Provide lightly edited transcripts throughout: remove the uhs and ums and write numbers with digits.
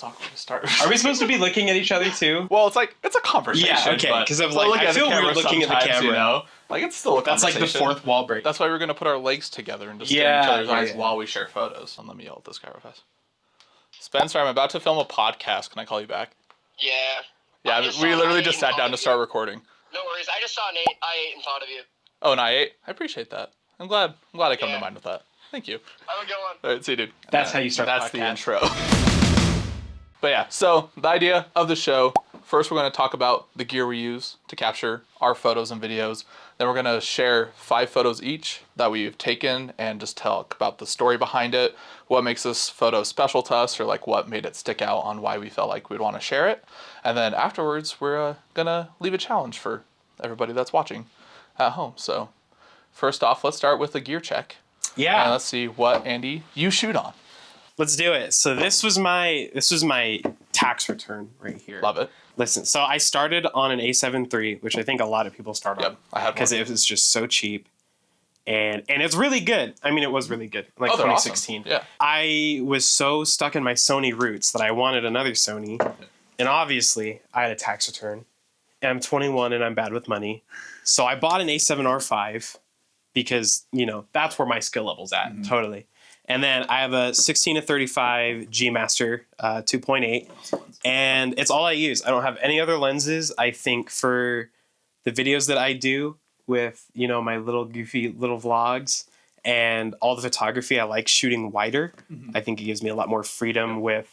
awkward to start. Are we supposed to be looking at each other too? Well, it's a conversation. Yeah, okay, because I'm like, I feel weird looking at the camera. You know? Like, it's still a conversation. That's like the fourth wall break. That's why we're going to put our legs together and just stare in each other's eyes while we share photos. And let me yell at this guy real fast. Spencer, I'm about to film a podcast. Can I call you back? Yeah. Yeah, we literally just sat down to start recording. No worries. I just saw an I-8 in front of you. Oh, an I-8? I appreciate that. I'm glad I come to mind with that. Thank you. Have a good one. All right, see you, dude. That's how you start That's the the intro. But yeah, so the idea of the show, first we're going to talk about the gear we use to capture our photos and videos. Then we're going to share 5 photos each that we've taken and just talk about the story behind it, what makes this photo special to us, or like what made it stick out on why we felt like we'd want to share it. And then afterwards, we're going to leave a challenge for everybody that's watching at home. So first off, let's start with the gear check. Yeah. And let's see what, Andy, you shoot on. Let's do it. So this was my tax return right here. Love it. Listen, so I started on an A7 III, which I think a lot of people start on. I had one. Because it was just so cheap. And it's really good. I mean, it was really good. Like 2016. Awesome. Yeah. I was so stuck in my Sony roots that I wanted another Sony. And obviously, I had a tax return. And I'm 21 and I'm bad with money. So I bought an A7R5 because, you know, that's where my skill level's at. Mm-hmm. Totally. And then I have a 16-35 G Master 2.8, and it's all I use. I don't have any other lenses. I think for the videos that I do with, you know, my little goofy little vlogs and all the photography, I like shooting wider. Mm-hmm. I think it gives me a lot more freedom with,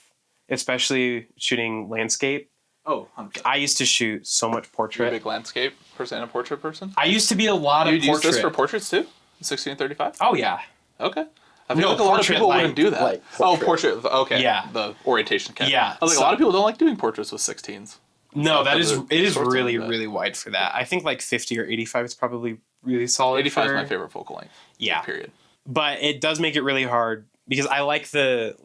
especially shooting landscape. Oh, 100%. I used to shoot so much portrait. You're a big landscape person and a portrait person? I used to be a lot of portrait. You use this for portraits too? 16-35? Oh, yeah. Okay. I feel like a lot of people wouldn't do that. Like portrait. Oh, portrait. Okay. Yeah. The orientation kit. Yeah. I was like, a lot of people don't like doing portraits with 16s. No, it is really, really wide for that. I think like 50 or 85 is probably really solid. 85 is my favorite focal length. Yeah. Period. But it does make it really hard because I like the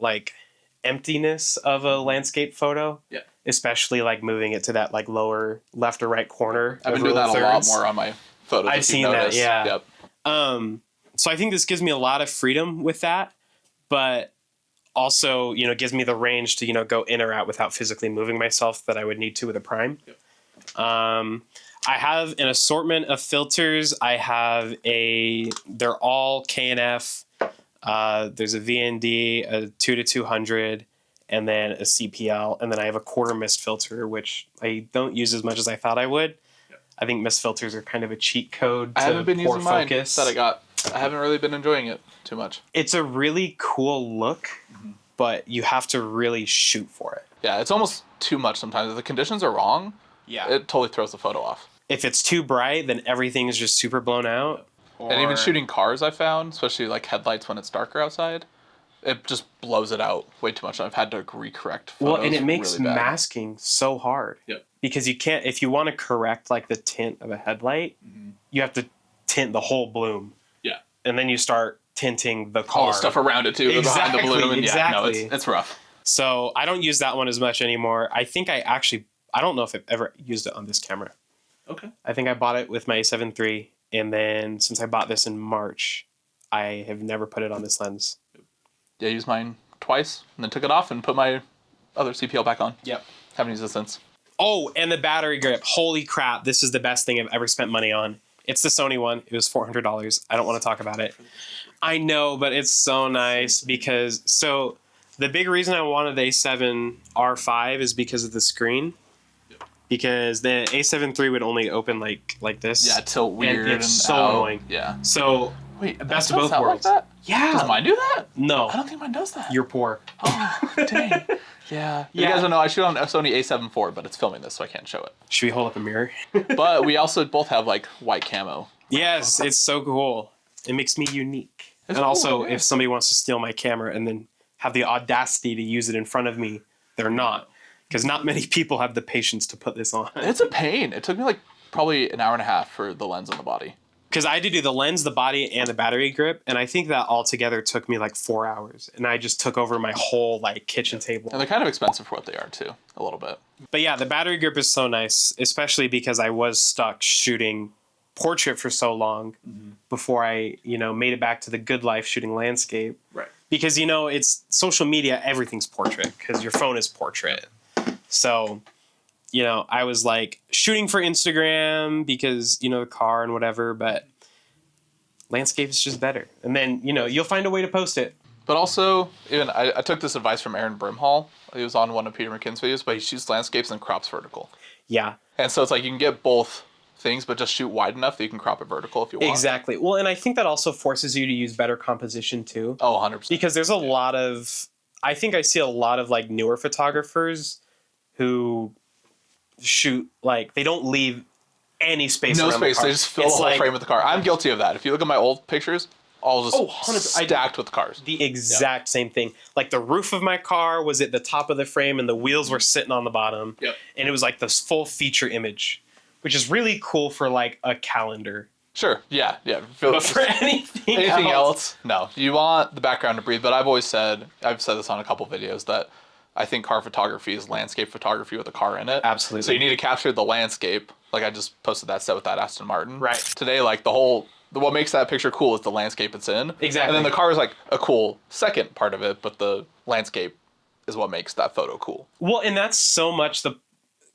emptiness of a landscape photo. Yeah. Especially like moving it to that like lower left or right corner. I've been doing that a lot more on my photos. I've seen that. Yeah. Yep. So I think this gives me a lot of freedom with that, but also, you know, gives me the range to, you know, go in or out without physically moving myself that I would need to with a prime. Yep. I have an assortment of filters. They're all K&F. There's a VND, a 2-200, and then a CPL. And then I have a quarter mist filter, which I don't use as much as I thought I would. Yep. I think mist filters are kind of a cheat code to I haven't been using mine focus. That I got. I haven't really been enjoying it too much. It's a really cool look, but you have to really shoot for it. Yeah, it's almost too much sometimes. If the conditions are wrong, it totally throws the photo off. If it's too bright, then everything is just super blown out. And even shooting cars, I found, especially like headlights when it's darker outside, it just blows it out way too much. I've had to recorrect photos. Well, and it makes really masking so hard. Yep. Because you can't, if you want to correct like the tint of a headlight, you have to tint the whole bloom. Yeah. And then you start tinting the car. All the stuff around it too, exactly, behind the bloom. And exactly. Yeah, no, it's rough. So I don't use that one as much anymore. I think I don't know if I've ever used it on this camera. Okay. I think I bought it with my A7 III, and then since I bought this in March, I have never put it on this lens. Yeah, I used mine twice, and then took it off and put my other CPL back on. Yep. Haven't used it since. Oh, and the battery grip. Holy crap, this is the best thing I've ever spent money on. It's the Sony one. It was $400. I don't want to talk about it. I know, but it's so nice because... So the big reason I wanted the A7R5 is because of the screen. Because the A7 III would only open like this. Yeah, tilt weird and it's so annoying. Yeah. So, wait, best of both worlds. Like that? Yeah. Does mine do that? No. I don't think mine does that. You're poor. Oh, dang. Yeah. You guys don't know, I shoot on a Sony A7 IV, but it's filming this, so I can't show it. Should we hold up a mirror? But we also both have, like, white camo. Yes, it's so cool. It makes me unique. It's cool, also, if somebody wants to steal my camera and then have the audacity to use it in front of me, they're not. Because not many people have the patience to put this on. It's a pain. It took me, like, probably an hour and a half for the lens and the body. Because I had to do the lens, the body, and the battery grip, and I think that all together took me like 4 hours. And I just took over my whole like kitchen table. And they're kind of expensive for what they are too, a little bit. But yeah, the battery grip is so nice, especially because I was stuck shooting portrait for so long before I, made it back to the good life shooting landscape. Right. because, it's social media, everything's portrait because your phone is portrait. So, I was like shooting for Instagram because, the car and whatever, but landscape is just better. And then, you'll find a way to post it. But also, even I took this advice from Aaron Brimhall. He was on one of Peter McKinn's videos, but he shoots landscapes and crops vertical. Yeah. And so it's like you can get both things, but just shoot wide enough that you can crop it vertical if you want. Exactly. Well, and I think that also forces you to use better composition too. Oh, 100%. Because there's a lot of, I think I see a lot of like newer photographers who shoot, like, they don't leave any space No around space. the car. They just fill the whole frame with the car. I'm guilty of that. If you look at my old pictures, all just 100%. stacked with cars. The exact same thing. Like the roof of my car was at the top of the frame and the wheels were sitting on the bottom. Yep. And it was like this full feature image, which is really cool for like a calendar. Sure. Yeah. But for anything else, no. You want the background to breathe. But I've said this on a couple videos, that I think car photography is landscape photography with a car in it. Absolutely. So you need to capture the landscape. Like I just posted that set with that Aston Martin. Right. Today, like what makes that picture cool is the landscape it's in. Exactly. And then the car is like a cool second part of it, but the landscape is what makes that photo cool. Well, and that's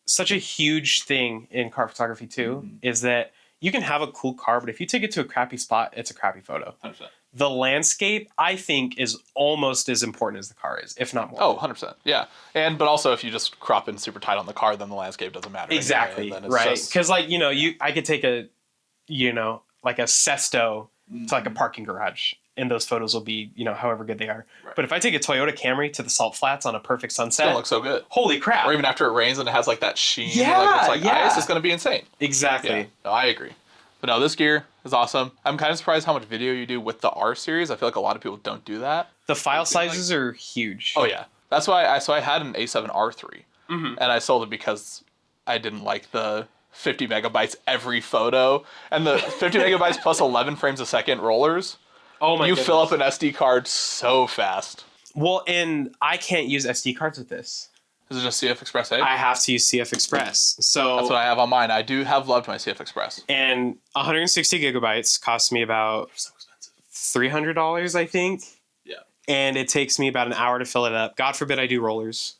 such a huge thing in car photography too, is that you can have a cool car, but if you take it to a crappy spot, it's a crappy photo. 100%. The landscape, I think, is almost as important as the car is, if not more. Oh, 100%. Yeah. But also if you just crop in super tight on the car, then the landscape doesn't matter. Exactly. Anyway, Right. Because I could take like a Sesto to like a parking garage, and those photos will be, however good they are. Right. But if I take a Toyota Camry to the salt flats on a perfect sunset, it'll look so good. Holy crap. Or even after it rains and it has like that sheen. Yeah. It's just going to be insane. Exactly. Yeah. No, I agree. But no, this gear is awesome. I'm kind of surprised how much video you do with the R series. I feel like a lot of people don't do that. The file sizes are huge. Oh yeah. That's why I had an A7R3 and I sold it because I didn't like the 50 megabytes every photo, and the 50 megabytes plus 11 frames a second rollers. Oh my goodness. You fill up an SD card so fast. Well, and I can't use SD cards with this. Is it just CF Express A? I have to use CF Express. So that's what I have on mine. I do have loved my CF Express. And 160 gigabytes cost me about $300, I think. Yeah. And it takes me about an hour to fill it up. God forbid I do rollers.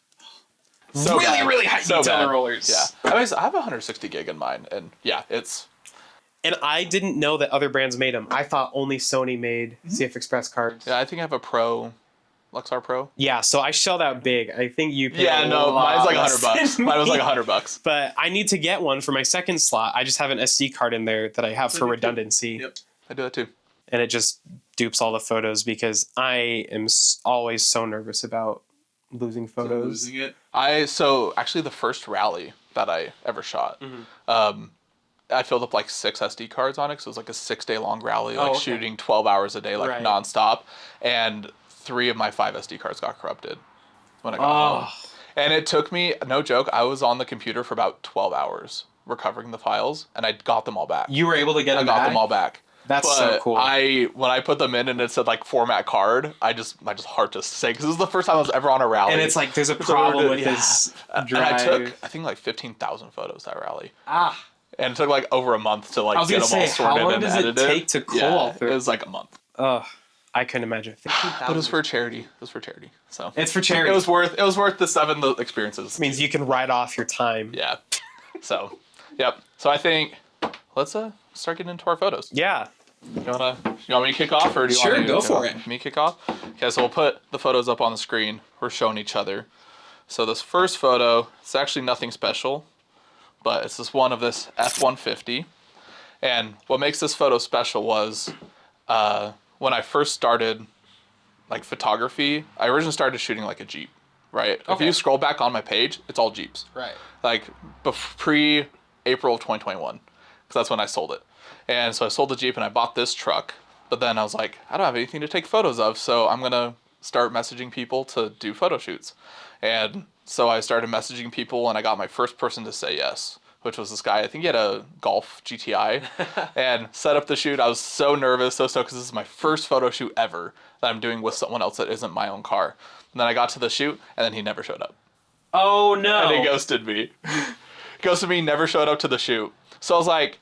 So really high detail rollers. Yeah. I have 160 gig in mine, and yeah, it's... And I didn't know that other brands made them. I thought only Sony made CF Express cards. Yeah, I think I have a Pro, Luxar Pro. Yeah, so I shelled out big. I think you paid mine's like $100. Mine was like $100. But I need to get one for my second slot. I just have an SD card in there that I have for redundancy. Yep, I do that too. And it just dupes all the photos because I am always so nervous about losing photos. So actually the first rally that I ever shot, I filled up like 6 SD cards on it, because it was like a 6-day long rally, shooting 12 hours a day, nonstop. And 3 of my 5 SD cards got corrupted when I got home. And it took me, no joke, I was on the computer for about 12 hours recovering the files, and I got them all back. You were able to get them back? I got them all back. That's so cool. When I put them in and it said like format card, my heart just sank, because this is the first time I was ever on a rally. And it's like there's a problem with this drive. And I took, I think, like 15,000 photos that rally. And it took like over a month to like get them all sorted and edited. How long does it take to cull all through? It was like a month. I couldn't imagine. 15,000. But it was for charity. So it's for charity. It was worth the 7 experiences. It means you can write off your time. Yeah. So, yep. So I think let's start getting into our photos. Yeah. You want me to kick off, or do you want to go for it? Me kick off? Okay, so we'll put the photos up on the screen. We're showing each other. So this first photo, it's actually nothing special, but it's this one of this F-150. And what makes this photo special was when I first started like photography, I originally started shooting like a Jeep, right? Okay. If you scroll back on my page, it's all Jeeps. Right. Like pre-April of 2021, because that's when I sold it. And so I sold the Jeep and I bought this truck, but then I was like, I don't have anything to take photos of, so I'm going to start messaging people to do photo shoots. And so I started messaging people, and I got my first person to say yes, which was this guy. I think he had a Golf GTI, and set up the shoot. I was so nervous, so stoked, because this is my first photo shoot ever that I'm doing with someone else that isn't my own car. And then I got to the shoot, and then he never showed up. Oh, no. And he ghosted me. Never showed up to the shoot. So I was like,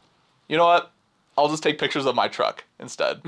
you know what? I'll just take pictures of my truck instead.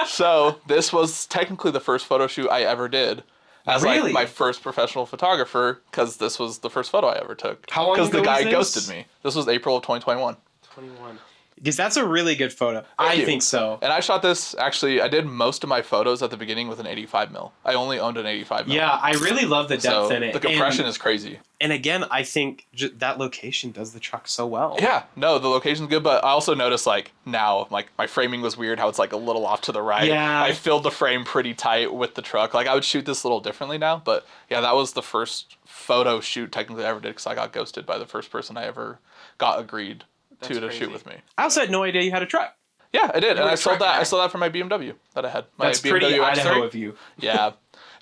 So this was technically the first photo shoot I ever did. As Really? like my first professional photographer, because this was the first photo I ever took. How long ago Because the guy was this? ghosted me. This was April of 2021. 21. Because that's a really good photo. I you. think so. And I shot this, actually, I did most of my photos at the beginning with an 85 mil. I only owned an 85 mil. Yeah, I really love the depth So in it. the compression is crazy. And again, I think that location does the truck so well. Yeah, no, the location's good, but I also noticed like now, like my framing was weird, how it's like a little off to the right. Yeah. I filled the frame pretty tight with the truck. Like I would shoot this a little differently now, but yeah, that was the first photo shoot technically I ever did because I got ghosted by the first person I ever got agreed to crazy. shoot with me. I also had no idea you had a truck. Yeah, I did, and were I a sold truck that. guy. I sold that for my BMW that I had. My That's BMW pretty X3. Idaho of you. Yeah, and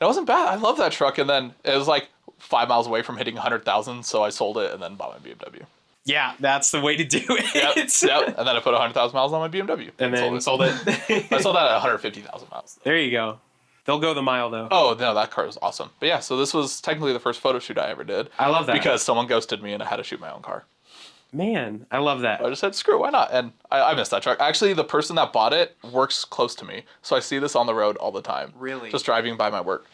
it wasn't bad. I love that truck, and then it was like 5 miles away from hitting 100,000, so I sold it and then bought my BMW. Yeah, that's the way to do it. Yep. And then I put 100,000 miles on my BMW And then sold it. I sold that at 150,000 miles. There you go. They'll go the mile though. Oh no, that car was awesome. But yeah, so this was technically the first photo shoot I ever did. I love that. Because someone ghosted me and I had to shoot my own car. Man, I love that. I just said, screw it, why not? And I missed that truck. Actually, the person that bought it works close to me. So I see this on the road all the time. Really? Just driving by my work.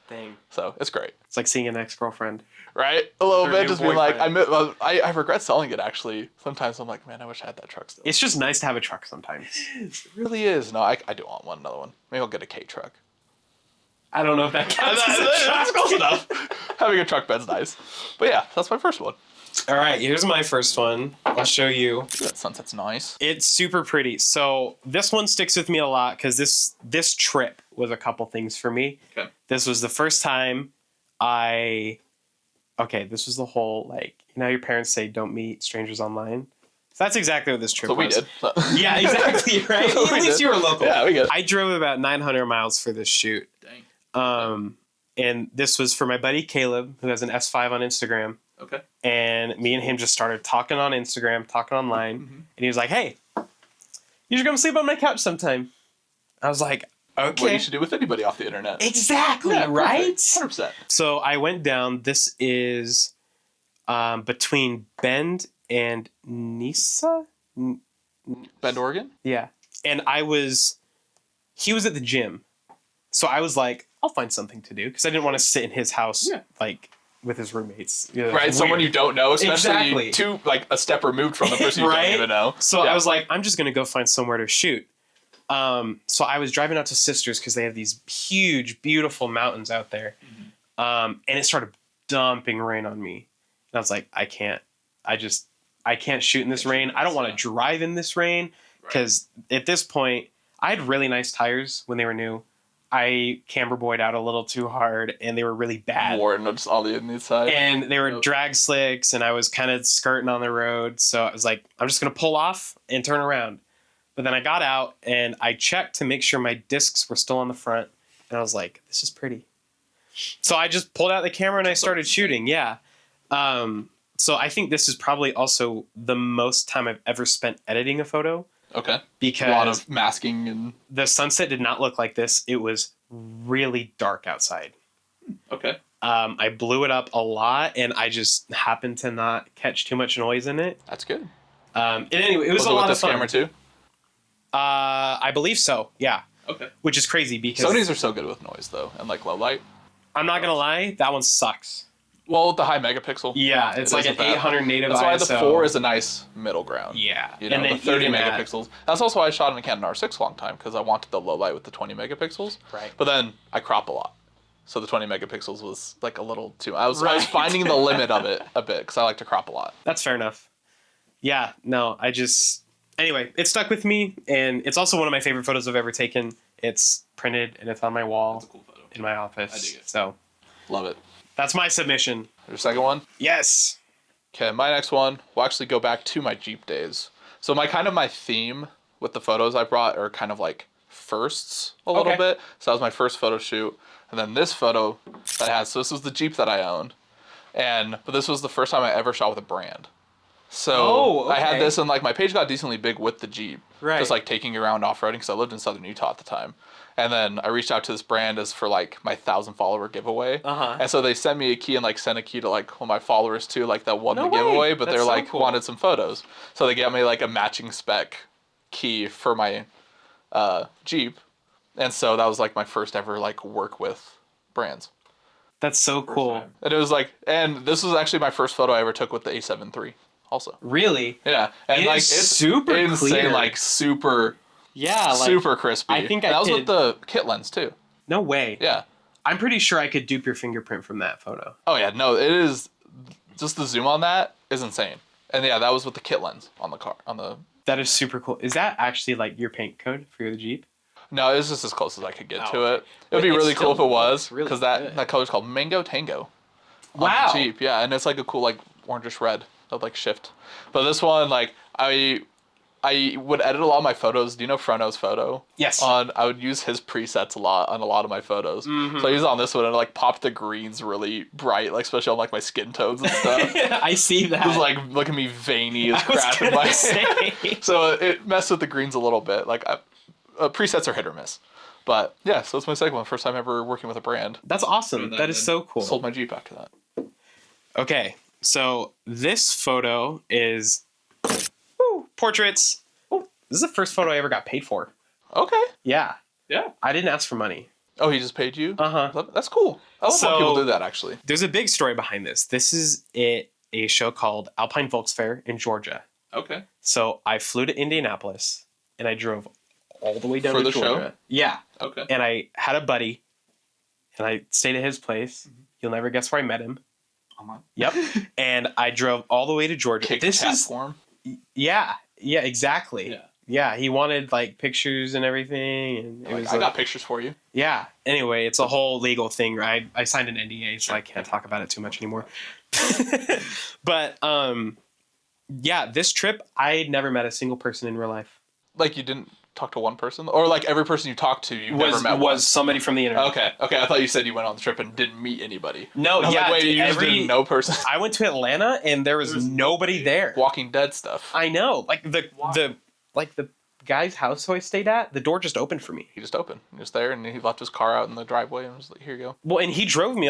Dang. So it's great. It's like seeing an ex-girlfriend. Right? A little Or bit. new Just being like, boyfriend. I regret selling it actually. Sometimes I'm like, man, I wish I had that truck still. It's just nice to have a truck sometimes. It really is. No, I do want another one. Maybe I'll get a K truck. I don't know if that counts as a That's truck. close enough. Having a truck bed's nice. But yeah, that's my first one. All right, here's my first one. I'll show you. That sunset's nice. It's super pretty. So this one sticks with me a lot because this trip was a couple things for me. Okay. This was the first time this was the whole, like, you know how your parents say don't meet strangers online? So that's exactly what this trip So we was. did. Yeah, exactly, right? So At we least did. you were local. Yeah, we get it. I drove about 900 miles for this shoot. Dang. And this was for my buddy Caleb, who has an S5 on Instagram. Okay. And me and him just started talking on Instagram, talking online. Mm-hmm. And he was like, hey, you should come sleep on my couch sometime. I was like, okay. What you should do with anybody off the internet. Exactly, Yeah, right? 100%. So I went down. This is between Bend and Nisa. Bend, Oregon? Yeah. And he was at the gym. So I was like, I'll find something to do because I didn't want to sit in his house like with his roommates. You know, Right, someone you don't know, especially Exactly. like a step removed from the person you Right? don't even know. So Yeah. I was like, I'm just gonna go find somewhere to shoot. So I was driving out to Sisters because they have these huge, beautiful mountains out there, and it started dumping rain on me. And I was like, I can't shoot in this rain. I don't want to drive in this rain because at this point, I had really nice tires when they were new. I camber boyed out a little too hard, and they were really bad. Warren, just all the inside. And they were Yep. drag slicks, and I was kind of skirting on the road. So I was like, I'm just going to pull off and turn around. But then I got out, and I checked to make sure my discs were still on the front. And I was like, this is pretty. So I just pulled out the camera, and I started shooting. Yeah. So I think this is probably also the most time I've ever spent editing a photo. Okay. Because A lot of masking and... the sunset did not look like this. It was really dark outside. Okay. I blew it up a lot, and I just happened to not catch too much noise in it. That's good. And anyway, it was a it lot with of this fun. camera too? I believe so. Yeah, Okay. which is crazy because Sony's are so good with noise though, and like low light. I'm not gonna lie, that one sucks. Well, the high megapixel. Yeah, it's It like is an with that. 800 native That's why ISO. the 4 is a nice middle ground. Yeah, You know, and then the 30 even that- megapixels. That's also why I shot in a Canon R6 a long time, because I wanted the low light with the 20 megapixels. Right. But then I crop a lot. So the 20 megapixels was like a little too... I was Right. finding the limit of it a bit, because I like to crop a lot. That's fair enough. Yeah, no, anyway, it stuck with me, and it's also one of my favorite photos I've ever taken. It's printed, and it's on my wall That's a cool photo. in my office. I dig it. So Love it. that's my submission. Your second one? Yes. Okay, my next one will actually go back to my Jeep days. So my theme with the photos I brought are kind of like firsts a little Okay. bit. So that was my first photo shoot. And then this photo that I had, so this was the Jeep that I owned. But this was the first time I ever shot with a brand. So I had okay. this, and like my page got decently big with the Jeep. Right. Just like taking it around off-roading, because I lived in southern Utah at the time. And then I reached out to this brand as for like my 1,000 follower giveaway. Uh-huh. And so they sent me a key and like sent a key to like one of my followers too, like that won No the way. giveaway, but That's they're so like cool. wanted some photos. So they got me like a matching spec key for my Jeep, and so that was like my first ever like work with brands. That's so cool. And it was like, and this was actually my first photo I ever took with the A7 III also. Really? Yeah. And like, is it's super insane, clear. like super, Yeah, like, super crispy. I think and I that was could- with the kit lens too. No way. Yeah. I'm pretty sure I could dupe your fingerprint from that photo. Oh yeah, no, it is, just the zoom on that is insane. And yeah, that was with the kit lens on the car, on the... That is super cool. Is that actually like your paint code for your Jeep? No, it was just as close as I could get to okay. it. It would be It really cool if it still was, looks really because good. that color's called Mango Tango. On Wow. the Jeep, yeah, and it's like a cool like orangish red that like shift. But this one, like I would edit a lot of my photos. Do you know Frono's photo? Yes. I would use his presets a lot on a lot of my photos. So I use it on this one and it, like popped the greens really bright, like especially on like my skin tones and stuff. I see that. It was like, look at me veiny as I was crap in gonna my say. So it messed with the greens a little bit. Like presets are hit or miss. But yeah, so it's my second one. First time ever working with a brand. That's awesome. That is so cool. Sold my Jeep after that. Okay, so this photo is portraits. Oh, this is the first photo I ever got paid for. Okay. Yeah. Yeah. I didn't ask for money. Oh, he just paid you? Uh-huh. That's cool. I love when people So- do that, actually. There's a big story behind this. This is a show called Alpine Volks Fair in Georgia. Okay. So I flew to Indianapolis and I drove all the way down For to the Georgia. show? Yeah. Okay. And I had a buddy and I stayed at his place. You'll never guess where I met him. Online. Yep. And I drove all the way to Georgia. Kick This chat is form. yeah, exactly. Yeah. Yeah, he wanted like pictures and everything, and it Like, was I got pictures for you. yeah. Anyway, it's a whole legal thing, right? I signed an NDA, so I can't talk about it too much anymore. But yeah, this trip I never met a single person in real life. Like you didn't talk to one person, or like every person you talked to, you never met was somebody from the internet. Okay. I thought you said you went on the trip and didn't meet anybody. No, I was yeah, like, wait, you just every- didn't know person. I went to Atlanta and there was nobody there. Walking Dead stuff. I know, like the guy's house who I stayed at, the door just opened for me. He just opened. He was there, and he left his car out in the driveway, and was like, "Here you go." Well, and he drove me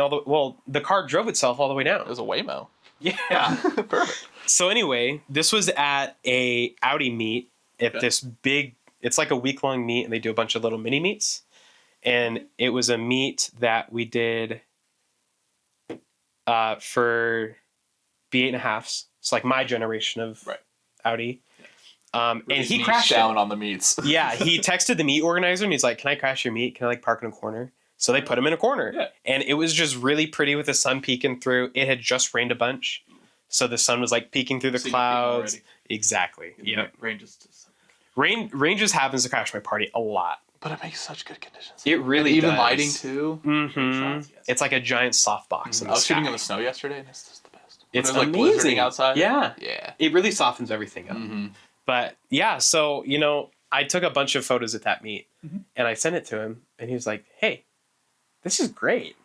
the car drove itself all the way It down. was a Waymo. Yeah. Perfect. So anyway, this was at a Audi meet at Okay. this big, it's like a week-long meet, and they do a bunch of little mini meets. And it was a meet that we did for B8.5s. It's like my generation of Right. Audi. And he Niche crashed down it. on the meets. Yeah, he texted the meet organizer and he's like, "Can I crash your meet? Can I like park in a corner?" So they put him in a corner. Yeah. And it was just really pretty with the sun peeking through. It had just rained a bunch. So the sun was like peeking through the So you peeing clouds. already. Exactly. Yeah. Ranges. Rain just happens to crash my party a lot. But it makes such good conditions. It really and even does. lighting too. Mm-hmm. Shots, yes. It's like a giant softbox. I was shooting in the snow yesterday, and it's just the best. When It's it was, like amazing. blizzarding outside. Yeah. Yeah. It really softens everything up. Mm-hmm. But yeah, so, I took a bunch of photos at that meet Mhm. and I sent it to him and he was like, "Hey, this is great."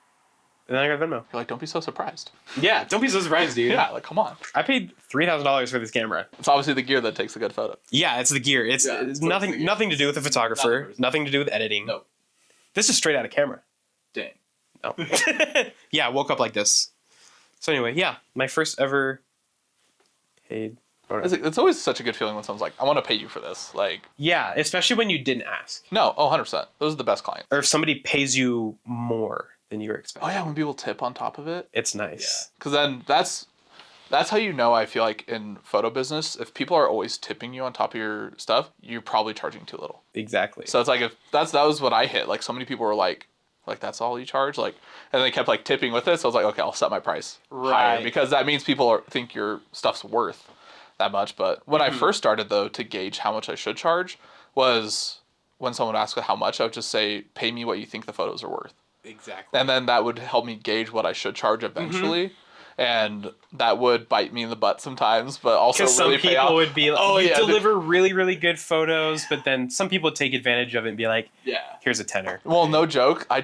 And then I got Venmo. You're like, don't be so surprised. Yeah, don't be so surprised, dude. Yeah, like come on. I paid $3,000 for this camera. It's obviously the gear that takes a good photo. Yeah, it's the gear. It's Yeah, it's it's the nothing gear. nothing to do with the photographer, nothing to do with editing. No. This is straight out of camera. Dang. No. Yeah, I woke up like this. So anyway, yeah, my first ever paid photo. It's always such a good feeling when someone's like, I want to pay you for this. Like, Yeah, especially when you didn't ask. no, 100%. Those are the best clients. Or if somebody pays you more than you were Oh expecting. yeah, when people tip on top of it. It's nice. Because then that's how you know, I feel like, in photo business, if people are always tipping you on top of your stuff, you're probably charging too little. Exactly. So it's like, if that was what I hit. Like, so many people were like that's all you charge? Like, and they kept like tipping with it. So I was like, okay, I'll set my price higher, Right. because that means people think your stuff's worth that much. But when I first started, though, to gauge how much I should charge, was when someone asked how much, I would just say, pay me what you think the photos are worth. Exactly. And then that would help me gauge what I should charge eventually. And that would bite me in the butt sometimes, but also Because really some pay off. people would be like, Oh, you yeah, deliver really, really good photos, but then some people would take advantage of it and be like, Yeah. here's a tenner. Well, no joke. I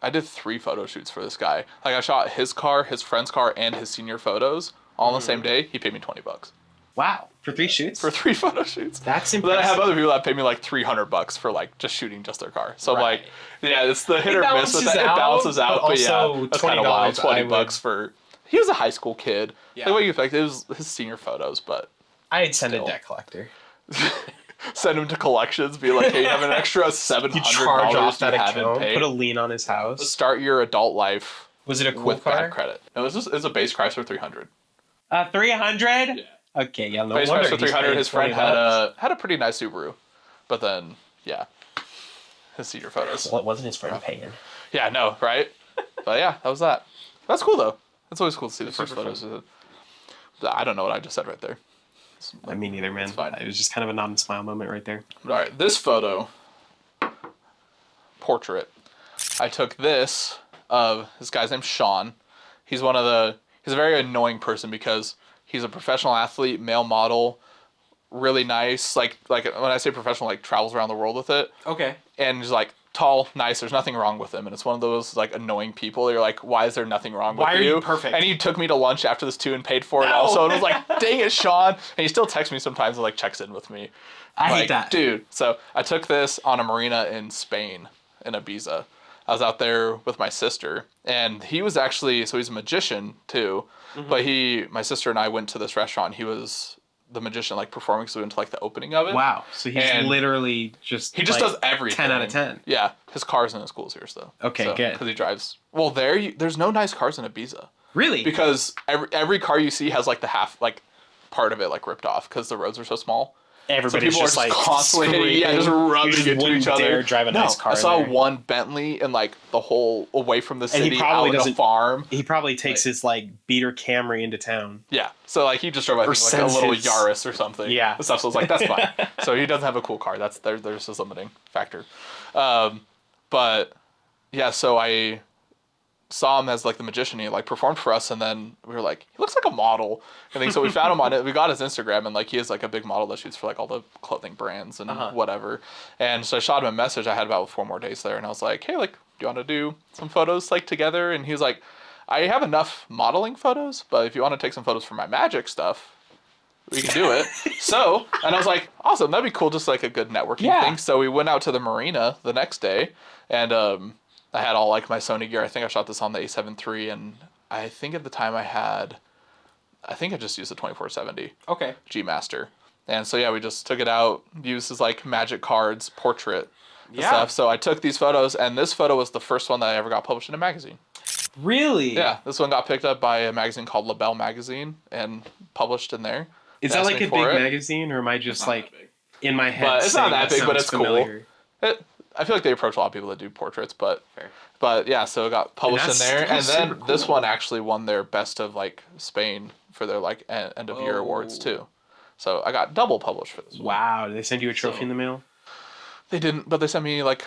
did 3 photo shoots for this guy. Like, I shot his car, his friend's car, and his senior photos all on the same day. He paid me $20 Wow. For 3 shoots? for 3 photo shoots. That's But then I impressive. have other people that pay me like $300 for like just shooting just their car. So I'm Right. like, yeah, it's the hit It or miss with that. It balances out, but but yeah, also that's kind of wild. $20 $20 for. He was a high school kid. Yeah. Like, what you expect? It was his senior photos, but I'd send Still. a debt collector. Send him to collections. Be like, hey, you have an extra You $700 charge off that you haven't account, paid. put a lien on his house. Start your adult life. Was it a cool with car? bad credit. No, it's a base Chrysler 300. 300? Yeah. Okay, yeah, no Base wonder Chrysler he's 300. paying His friend $20. had a pretty nice Subaru, but then his senior photos. What wasn't his friend paying? Yeah, no, right? But yeah, that was that. That's cool though. That's always cool to see the first photos. I don't know what I just said right there. Me neither, man. Fine. It was just kind of a nod and smile moment right there. All right, this photo, portrait. I took this of this guy's named Sean. He's he's a very annoying person because he's a professional athlete, male model, really nice. Like when I say professional, like travels around the world with it. Okay. And he's like tall, nice. There's nothing wrong with him. And it's one of those like annoying people. You're like, why is there nothing wrong with you? Why are you perfect? And he took me to lunch after this too and paid for it also. And I was like, dang it, Sean. And he still texts me sometimes and like checks in with me. I hate that. Dude. So I took this on a marina in Spain, in Ibiza. I was out there with my sister, and he was actually, so he's a magician too, but my sister and I went to this restaurant. He was the magician, like performing, so we went to like the opening of it. Wow. So he's literally just He just does everything. 10 out of 10. Yeah. His car's in his cool series though. Okay, good. Because he drives. Well, there's no nice cars in Ibiza. Really? Because every car you see has like the half, like part of it like ripped off because the roads are so small. Everybody's so people just are like constantly hitting, just rubbing into each other. Dare drive a nice car. I saw one Bentley in like the whole away from the city, out in a farm. He probably takes his like beater Camry into town. Yeah, so like he just drove like a little Yaris or something. Yeah, stuff. So I was like, that's fine. So he doesn't have a cool car. There's his limiting factor. But yeah, so I saw him as like the magician. He like performed for us, and then we were like, he looks like a model. I think so. We found him on it. We got his Instagram, and like he is like a big model that shoots for like all the clothing brands and whatever. And so I shot him a message. I had about 4 more days there, and I was like, hey, like, do you want to do some photos like together? And he was like, I have enough modeling photos, but if you want to take some photos for my magic stuff, we can do it. So, and I was like, awesome, that'd be cool, just like a good networking thing. So we went out to the marina the next day, and I had all like my Sony gear. I think I shot this on the A7 III, and I think at the time I just used the 2470 G Master. And so yeah, we just took it out, used as like magic cards, portrait stuff. So I took these photos, and this photo was the first one that I ever got published in a magazine. Really? Yeah, this one got picked up by a magazine called LaBelle Magazine and published in there. Is that like a big magazine, or am I just like in my head? But it's not that big, but it's familiar. Cool. I feel like they approach a lot of people that do portraits, but yeah, so it got published in there, and then this one actually won their Best of like Spain for their like end of year awards too. So I got double published for this one. Wow, did they send you a trophy in the mail? They didn't, but they sent me like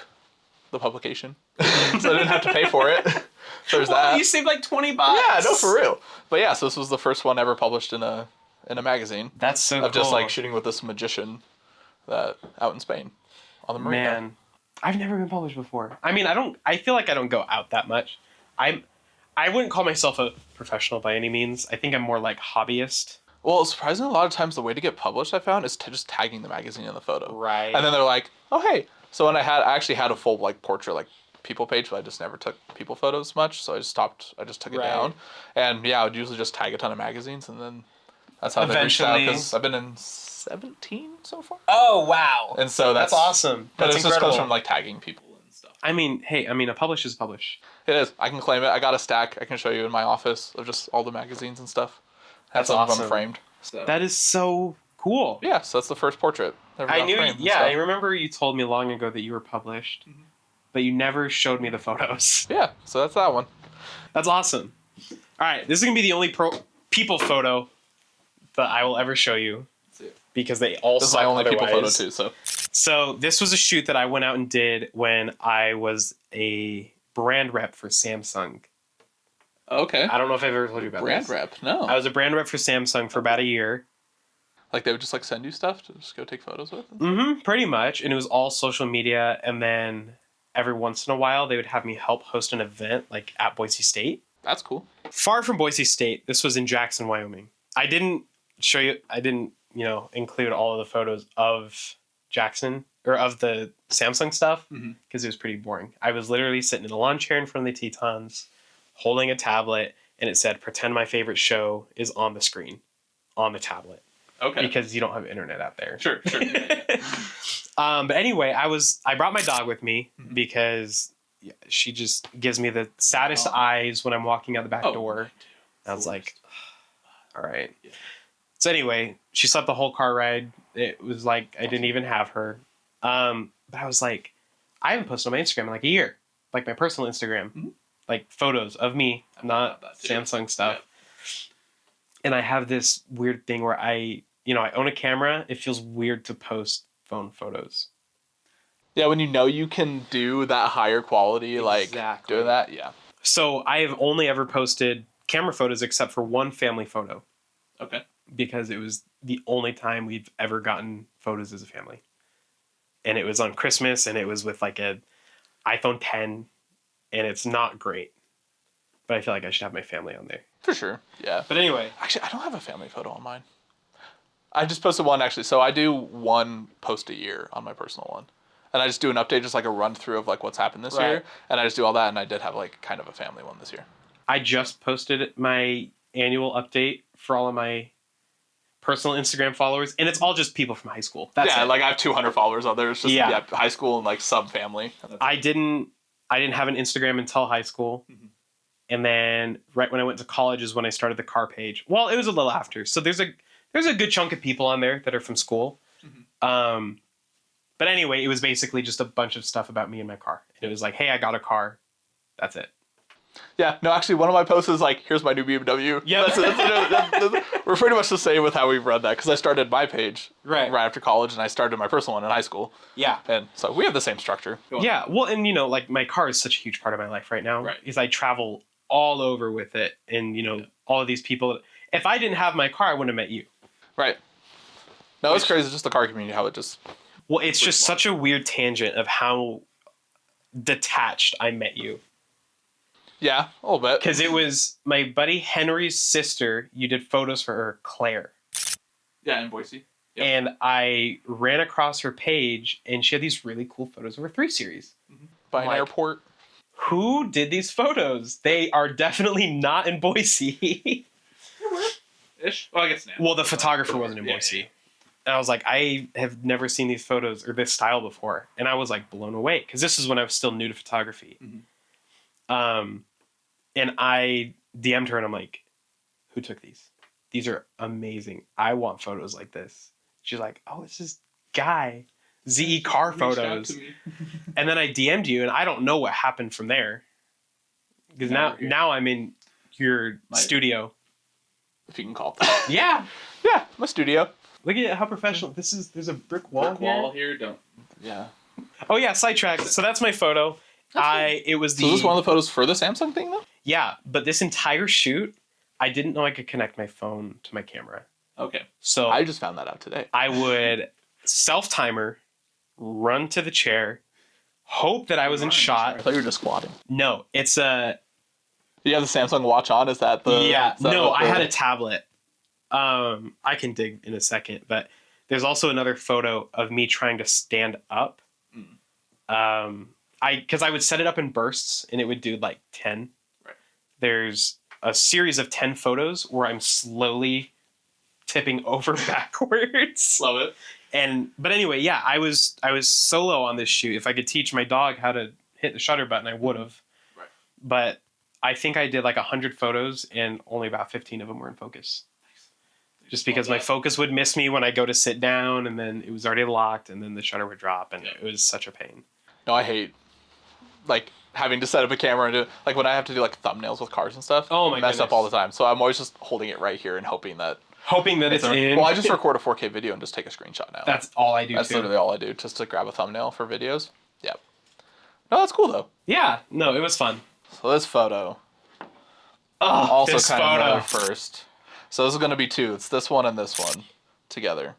the publication, so I didn't have to pay for it. So there's that. You saved like $20. Yeah, no, for real. But yeah, so this was the first one ever published in a magazine. That's so cool. Of just like shooting with this magician that out in Spain on the marina. Man, I've never been published before. I mean, I feel like I don't go out that much. I wouldn't call myself a professional by any means. I think I'm more like hobbyist. Well, surprisingly, a lot of times the way to get published, I found, is just tagging the magazine in the photo. Right. And then they're like, oh, hey. So when I actually had a full like portrait, like people page, but I just never took people photos much. So I just took it down. And yeah, I would usually just tag a ton of magazines, and then that's how they reached out, because I've been in 17 so far. Oh, wow. And so that's awesome. But That's it just comes from like tagging people and stuff. I mean, hey, a publish is a publish. It is. I can claim it. I got a stack I can show you in my office of just all the magazines and stuff. That's some awesome. of them framed. So. That is so cool. Yeah, so that's the first portrait. I knew. Yeah, I remember you told me long ago that you were published, but you never showed me the photos. Yeah, so that's that one. That's awesome. All right, this is gonna be the only people photo that I will ever show you, because they all this is my only people photo too. So this was a shoot that I went out and did when I was a brand rep for Samsung. Okay. I don't know if I've ever told you about brand this. rep. No. I was a brand rep for Samsung for about a year. Like they would just like send you stuff to just go take photos with? Mm-hmm, pretty much. And it was all social media. And then every once in a while, they would have me help host an event like at Boise State. That's cool. Far from Boise State. This was in Jackson, Wyoming. I didn't include all of the photos of Jackson or of the Samsung stuff because it was pretty boring. I was literally sitting in a lawn chair in front of the Tetons, holding a tablet, and it said, "Pretend my favorite show is on the screen, on the tablet." Okay. Because you don't have internet out there. Sure. But anyway, I brought my dog with me Mhm. because she just gives me the saddest eyes when I'm walking out the back door. I was like, all right. Yeah. So anyway, she slept the whole car ride. It was like I didn't even have her. But I was like, I haven't posted on my Instagram in like a year, like my personal Instagram, Mhm. like photos of me, not that too. Samsung stuff. And I have this weird thing where I own a camera. It feels weird to post phone photos. Yeah, when you know you can do that higher quality, like Exactly. doing that, yeah. So I have only ever posted camera photos except for one family photo Okay. because it was the only time we've ever gotten photos as a family. And it was on Christmas, and it was with like a iPhone 10, and it's not great. But I feel like I should have my family on there. For sure, yeah. But anyway. Actually, I don't have a family photo on mine. I just posted one, actually. So I do one post a year on my personal one. And I just do an update, just like a run through of like what's happened this year. And I just do all that, and I did have like kind of a family one this year. I just posted my annual update for all of my personal Instagram followers, and it's all just people from high school. That's it. Like I have 200 followers on there. It's just high school and like some family. I didn't have an Instagram until high school. Mhm. And then right when I went to college is when I started the car page. Well, it was a little after. So there's a good chunk of people on there that are from school. Mhm. But anyway, it was basically just a bunch of stuff about me and my car. And it was like, hey, I got a car. That's it. Yeah, no, actually, one of my posts is like, here's my new BMW. Yeah. We're pretty much the same with how we've run that, because I started my page Right after college, and I started my personal one in high school. Yeah. And so we have the same structure. Yeah, well, and like my car is such a huge part of my life right now. Right. Because I travel all over with it. And, all of these people. If I didn't have my car, I wouldn't have met you. Right. No, it's crazy, just the car community, how it just... Well, it's just such a weird tangent of how detached I met you. Yeah, a little bit. Because it was my buddy Henry's sister. You did photos for her, Claire. Yeah, in Boise. Yep. And I ran across her page, and she had these really cool photos of her 3 Series. By an airport. Who did these photos? They are definitely not in Boise. Ish? Well, I guess now. Well, the photographer wasn't in Boise. Yeah. And I was like, I have never seen these photos or this style before. And I was like blown away because this is when I was still new to photography. Mhm. And I DM'd her and I'm like, who took these? These are amazing. I want photos like this. She's like, oh, it's this guy. ZE car photos. And then I DM'd you and I don't know what happened from there. Because now I'm in your studio. If you can call it that. Yeah. Yeah, my studio. Look at how professional. There's a brick wall here. Don't. Yeah. Oh yeah, sidetrack. So that's my photo. It was So is this one of the photos for the Samsung thing though? Yeah, but this entire shoot, I didn't know I could connect my phone to my camera. Okay. So I just found that out today. I would self-timer, run to the chair, hope that I was in shot. I thought you were just squatting. No, it's a... You have the Samsung watch on? Is that the... Yeah, no, I had a tablet. I can dig in a second, but there's also another photo of me trying to stand up. Because I would set it up in bursts, and it would do like 10. Right. There's a series of 10 photos where I'm slowly tipping over backwards. Love it. But anyway, yeah, I was solo on this shoot. If I could teach my dog how to hit the shutter button, I would have. Right. But I think I did like 100 photos, and only about 15 of them were in focus. Just because my focus would miss me when I go to sit down, and then it was already locked, and then the shutter would drop, and it was such a pain. No, I hate like having to set up a camera and do like when I have to do like thumbnails with cars and stuff. Oh my I mess goodness. up all the time. So I'm always just holding it right here and hoping that it's in. Well, I just record a 4K video and just take a screenshot now. That's all I do. That's literally all I do, just to grab a thumbnail for videos. Yep. No, that's cool though. Yeah. No, it was fun. So this photo. Oh, Also this kind photo. of first. So this is going to be 2. It's this one and this one together.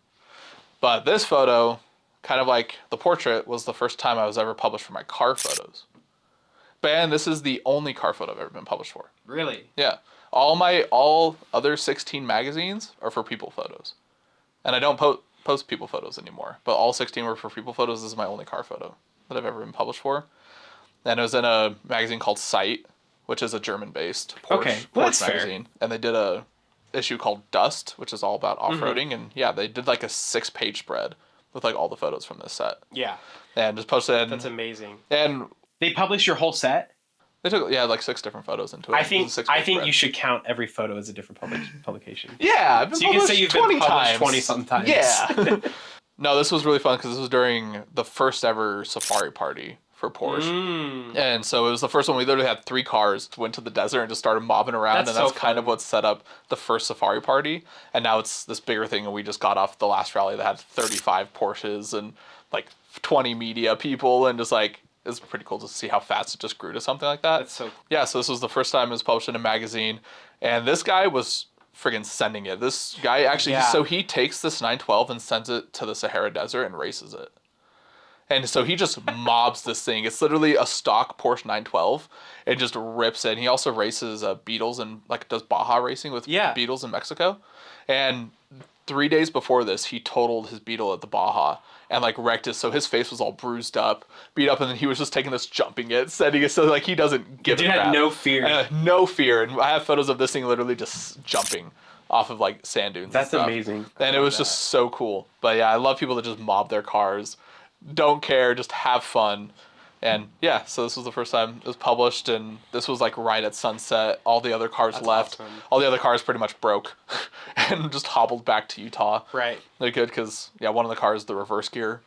But this photo, kind of like the portrait, was the first time I was ever published for my car photos. And this is the only car photo I've ever been published for. Really? Yeah. All other 16 magazines are for people photos. And I don't post people photos anymore. But all 16 were for people photos. This is my only car photo that I've ever been published for. And it was in a magazine called Sight, which is a German-based Porsche Okay, well, that's magazine. And they did a issue called Dust, which is all about off-roading. And yeah, they did like a 6-page spread with like all the photos from this set. Yeah. And just posted. That's amazing. And they published your whole set? They took like 6 different photos into it. I think you should count every photo as a different publication. Yeah, I've been so you can say you've 20 been published times. 20 sometimes. Yeah. No, this was really fun because this was during the first ever safari party for Porsche. And so it was the first one. We literally had 3 cars, went to the desert and just started mobbing around. That's kind of what set up the first safari party. And now it's this bigger thing. And we just got off the last rally that had 35 Porsches and like 20 media people. And just like, it's pretty cool to see how fast it just grew to something like that. That's so cool. Yeah, so this was the first time it was published in a magazine. And this guy was friggin' sending it. This guy actually, so he takes this 912 and sends it to the Sahara Desert and races it. And so he just mobs this thing. It's literally a stock Porsche 912 and just rips it. And he also races Beetles and like does Baja racing with Beetles in Mexico. And 3 days before this, he totaled his Beetle at the Baja and like wrecked it. So his face was all bruised up, beat up, and then he was just taking this, jumping it, setting it so like he doesn't give a crap. Dude had no fear. No fear. And I have photos of this thing literally just jumping off of like sand dunes. That's amazing. And it was just so cool. But yeah, I love people that just mob their cars. Don't care, just have fun. And yeah, so this was the first time it was published, and this was like right at sunset. All the other cars left. Awesome. All the other cars pretty much broke and just hobbled back to Utah. Right. They're good because, yeah, one of the cars, the reverse gear,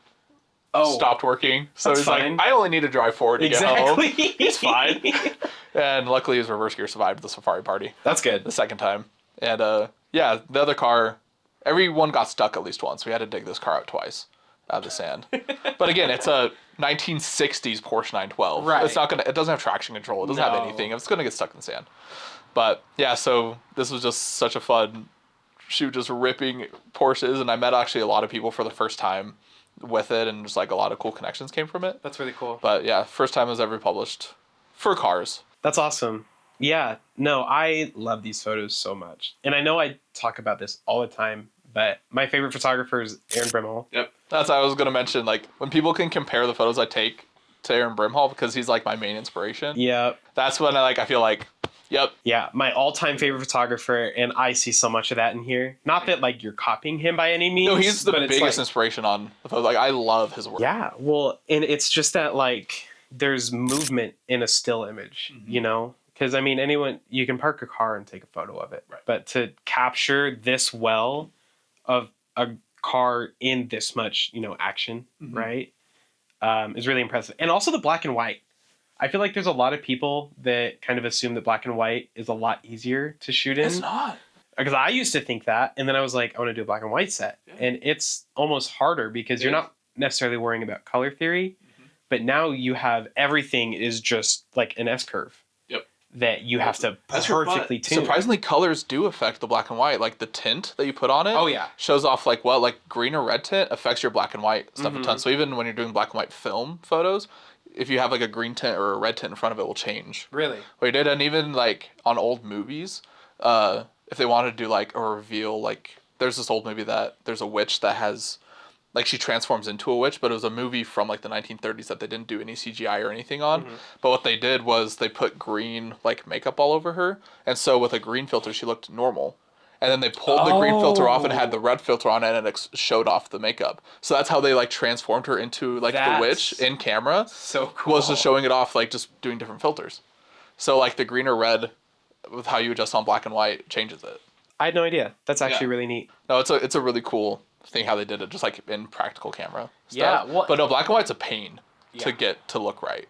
oh, stopped working. So that's he's fine. like, I only need to drive forward to get home. He's fine. And luckily his reverse gear survived the safari party. That's good. The second time. And yeah, the other car, everyone got stuck at least once. We had to dig this car out twice out of the sand. But again, it's a 1960s Porsche 912. Right. It's not gonna. It doesn't have traction control. It doesn't have anything. It's gonna get stuck in the sand. But yeah, so this was just such a fun shoot, just ripping Porsches, and I met actually a lot of people for the first time with it, and just like a lot of cool connections came from it. That's really cool. But yeah, first time it was ever published for cars. That's awesome. Yeah, no, I love these photos so much. And I know I talk about this all the time, but my favorite photographer is Aaron Brimhall. Yep. That's what I was going to mention. Like, when people can compare the photos I take to Aaron Brimhall, because he's like my main inspiration. Yeah. That's when I feel like, yep. Yeah, my all-time favorite photographer, and I see so much of that in here. Not that like you're copying him by any means. No, he's the biggest inspiration on the photos. Like, I love his work. Yeah, well, and it's just that like there's movement in a still image, you know? Because I mean, anyone, you can park a car and take a photo of it, right. But to capture this well of a car in this much, you know, action, right, is really impressive. And also the black and white. I feel like there's a lot of people that kind of assume that black and white is a lot easier to shoot in. It's not. Because I used to think that, and then I was like, I want to do a black and white set. Yeah. And it's almost harder because you're not necessarily worrying about color theory, but now you have everything is just like an S-curve. That you have to perfectly tune. Surprisingly, colors do affect the black and white. Like the tint that you put on it shows off like what, like green or red tint affects your black and white stuff a ton. So even when you're doing black and white film photos, if you have like a green tint or a red tint in front of it, will change. Really? What you did, and even like on old movies, if they wanted to do like a reveal, like there's this old movie that there's a witch that has, like she transforms into a witch, but it was a movie from like the 1930s that they didn't do any CGI or anything on. But what they did was they put green like makeup all over her. And so with a green filter, she looked normal. And then they pulled the green filter off and had the red filter on it, and it showed off the makeup. So that's how they like transformed her into like the witch in camera. So cool. Was just showing it off, like just doing different filters. So like the green or red with how you adjust on black and white changes it. I had no idea. That's actually really neat. No, it's a really cool thing how they did it, just like in practical camera stuff. Yeah, well, but no, black and white's a pain to get to look right.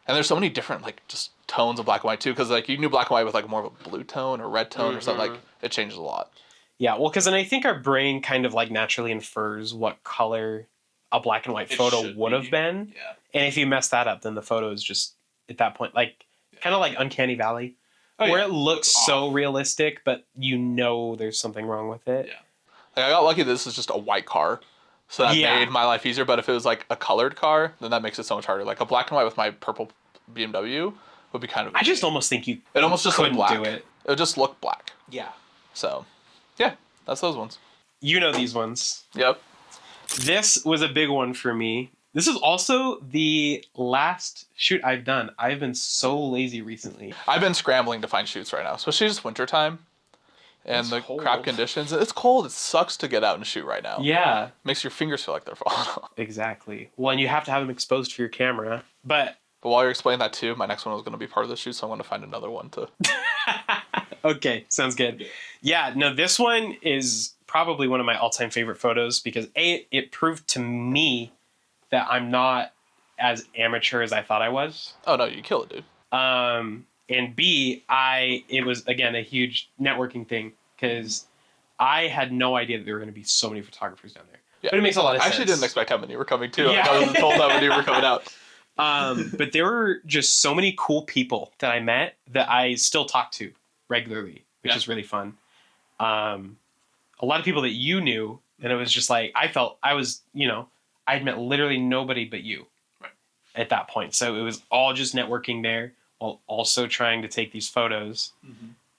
And there's so many different like just tones of black and white too, because like you can do black and white with like more of a blue tone or red tone or something. Like it changes a lot. Yeah, well, because then I think our brain kind of like naturally infers what color a black and white photo would have been. Yeah. And if you mess that up, then the photo is just at that point like kind of like Uncanny Valley, where it looks so realistic, but you know there's something wrong with it. Yeah. Like I got lucky that this is just a white car, so that made my life easier. But if it was like a colored car, then that makes it so much harder. Like a black and white with my purple BMW would be kind of. I just almost think you. It almost just couldn't looked black. do it. It would just look black. Yeah. So, yeah, that's those ones. You know these ones. Yep. This was a big one for me. This is also the last shoot I've done. I've been so lazy recently. I've been scrambling to find shoots right now, especially just wintertime. and It's the cold. crap conditions. It's cold. It sucks to get out and shoot right now. Yeah, Makes your fingers feel like they're falling off. exactly. Well, and you have to have them exposed for your camera. But while you're explaining that too, my next one was going to be part of the shoot, so I'm going to find another one to. okay, sounds good. Yeah, no, this one is probably one of my all-time favorite photos because A, it proved to me that I'm not as amateur as I thought I was. Oh no, you kill it, dude. And B, it was again a huge networking thing because I had no idea that there were going to be so many photographers down there. Yeah. But it makes a lot of I sense. actually didn't expect how many were coming too. Yeah. Like, I wasn't told how many were coming out. But there were just so many cool people that I met that I still talk to regularly, which is really fun. A lot of people that you knew, and it was just like I felt I was, I'd met literally nobody but you at that point. So it was all just networking there while also trying to take these photos.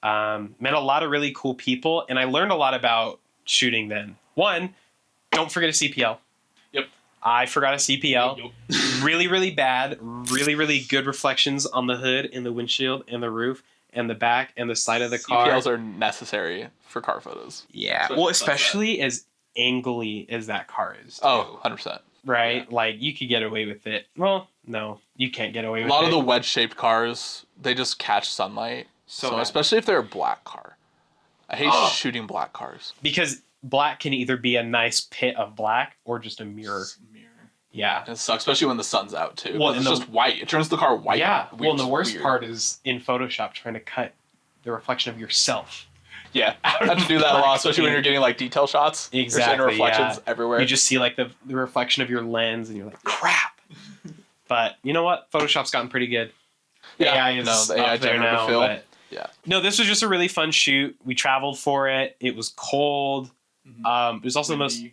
Met a lot of really cool people, and I learned a lot about shooting then. One, don't forget a CPL. Yep. I forgot a CPL. Yep. Really, really bad. Really, really good reflections on the hood and the windshield and the roof and the back and the side of the car. CPLs are necessary for car photos. Yeah. Well, especially as angly as that car is. Too, Oh, 100%. right? Yeah. Like, you could get away with it. Well, no, you can't get away with it. A lot of the wedge-shaped cars, they just catch sunlight. So bad. especially if they're a black car. I hate shooting black cars. Because black can either be a nice pit of black or just a mirror. Yeah. It sucks, especially when the sun's out too. Well, It's just white. It turns the car white. Yeah. Well, and the worst Weird. part is in Photoshop trying to cut the reflection of yourself. Yeah, I have to do that a lot, especially when you're getting like detail shots. Exactly. There's reflections everywhere. You just see like the reflection of your lens, and you're like, crap. But you know what? Photoshop's gotten pretty good. Yeah. AI is the AI up there generative now. film. But Yeah. no, this was just a really fun shoot. We traveled for it. It was cold. It was also the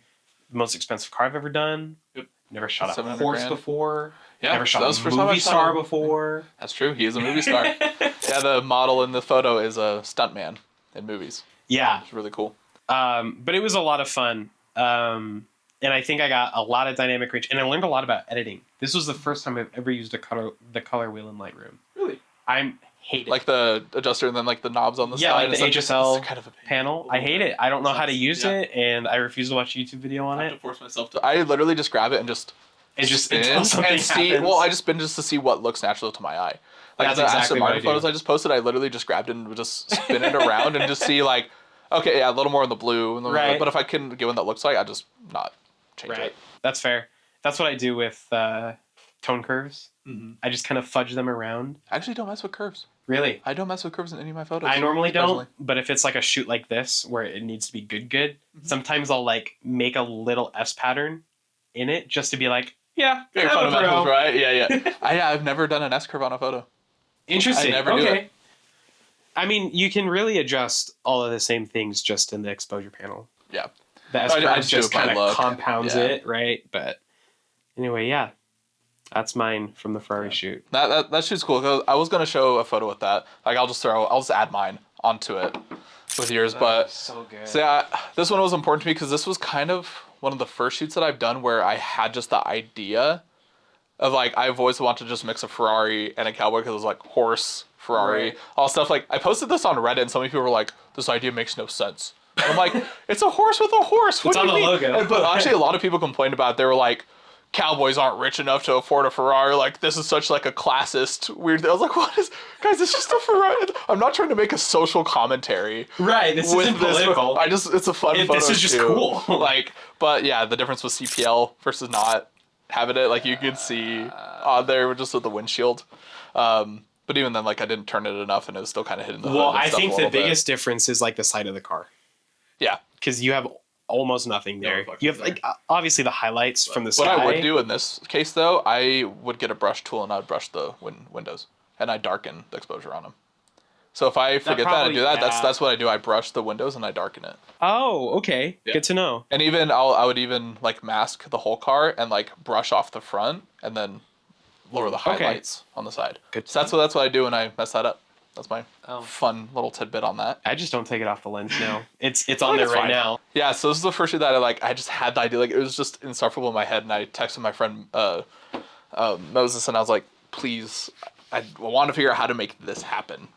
most expensive car I've ever done. Yep. Never shot a 700 horse grand. before. Yeah, Never shot that was a the first time I movie saw star him. before. That's true. He is a movie star. Yeah, the model in the photo is a stuntman in movies. Yeah. It's really cool. But it was a lot of fun. And I think I got a lot of dynamic range. And I learned a lot about editing. This was the first time I've ever used the color wheel in Lightroom. Really? I hate it. Like the adjuster and then like the knobs on the Yeah, side. like the It's HSL it's kind of a pain. panel. I hate it. I don't know how to use it, and I refuse to watch a YouTube video on I have it. to force myself to. I literally just grab it and just spin until something and see. happens. Well, I just spin just to see what looks natural to my eye. Like That's the exactly Aston what Martin I do. photos I just posted, I literally just grabbed it and would just spin it around and just see like, okay, yeah, a little more in the blue, and Right. but if I couldn't get one that looks like, I just not change it. That's fair. That's what I do with tone curves. Mm-hmm. I just kind of fudge them around. I actually don't mess with curves. Really? I don't mess with curves in any of my photos. I normally don't, personally. but if it's like a shoot like this where it needs to be good, sometimes I'll like make a little S pattern in it just to be like, yeah, Big I'm a pro. fundamentals, right? Yeah. I've never done an S curve on a photo. Interesting. I never do it. I mean, you can really adjust all of the same things just in the exposure panel. Yeah. The S I curve just do just it by kind of look. compounds Yeah. it, right? But anyway, yeah. That's mine from the Ferrari shoot. That shoot's cool. 'Cause I was gonna show a photo with that. Like I'll just add mine onto it with yours. But so good. so yeah, this one was important to me because this was kind of one of the first shoots that I've done where I had just the idea of like I've always wanted to just mix a Ferrari and a cowboy because it was like horse Ferrari, Right. all stuff. Like I posted this on Reddit and so many people were like, "This idea makes no sense." And I'm like, "It's a horse with a horse. What It's do on you the mean?" logo. But actually, a lot of people complained about it. They were like, "Cowboys aren't rich enough to afford a Ferrari. Like this is such like a classist weird thing." I was like, "What is, guys? It's just a Ferrari. I'm not trying to make a social commentary." Right, this isn't political. It's a fun photo This is just shoot. cool. Like, but yeah, the difference with CPL versus not having it, like you could see on there just with the windshield. But even then, like I didn't turn it enough, and it was still kind of hitting the hood. Well, and I stuff think a the little bit. biggest difference is like the side of the car. Yeah. Because you have almost nothing there. reflection You have like obviously the highlights from the sky. What I would do in this case, though, I would get a brush tool and I'd brush the windows, and I'd darken the exposure on them. So if I forget that and do that, that's what I do. I brush the windows and I darken it. Oh, okay. Yeah. Good to know. And even I would even like mask the whole car and like brush off the front and then lower the highlights on the side. Good. So that's what I do when I mess that up. That's my Oh. fun little tidbit on that. I just don't take it off the lens now. It's on think there it's right fine. now. Yeah, so this is the first year that I just had the idea. Like it was just insufferable in my head, and I texted my friend Moses, and I was like, "Please, I want to figure out how to make this happen."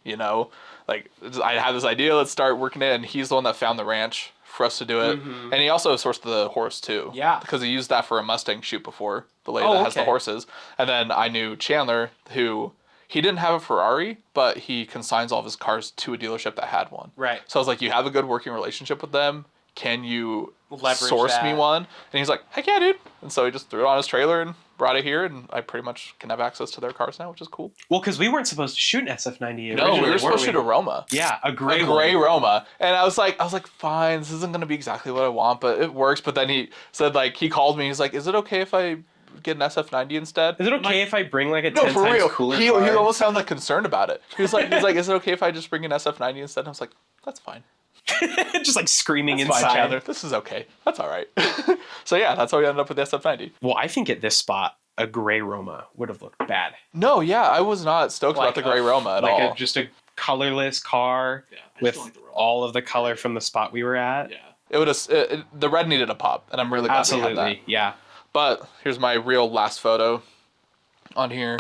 you know? Like, I had this idea, let's start working it, and he's the one that found the ranch for us to do it. And he also sourced the horse, too. Yeah. Because he used that for a Mustang shoot before, the lady Oh, that has the okay. horses. And then I knew Chandler, who, he didn't have a Ferrari, but he consigns all of his cars to a dealership that had one. Right. So I was like, you have a good working relationship with them. Can you Leverage source me that. one? And he's like, heck yeah, dude. And so he just threw it on his trailer and brought it here, and I pretty much can have access to their cars now, which is cool. Well, because we weren't supposed to shoot an SF90 No, originally, we were supposed to weren't shoot a Roma. Yeah, a gray Roma. And I was like, fine, this isn't gonna be exactly what I want, but it works. But then he said, like, he called me, he's like, is it okay if I get an SF90 instead? Is it okay if I bring like a No, 10 for times real. cooler He car? almost sounded like concerned about it. He's like, is it okay if I just bring an SF90 instead? And I was like, that's fine. Just like screaming That's inside. fine, Chandler. This is okay. That's all right. So yeah, that's how we ended up with the SF90. Well, I think at this spot, a gray Roma would have looked bad. No, yeah, I was not stoked about the gray Roma at all. Just a colorless car with all of the color from the spot we were at. Yeah, it would have. The red needed a pop, and I'm really glad we had that. Absolutely, yeah. But here's my real last photo on here.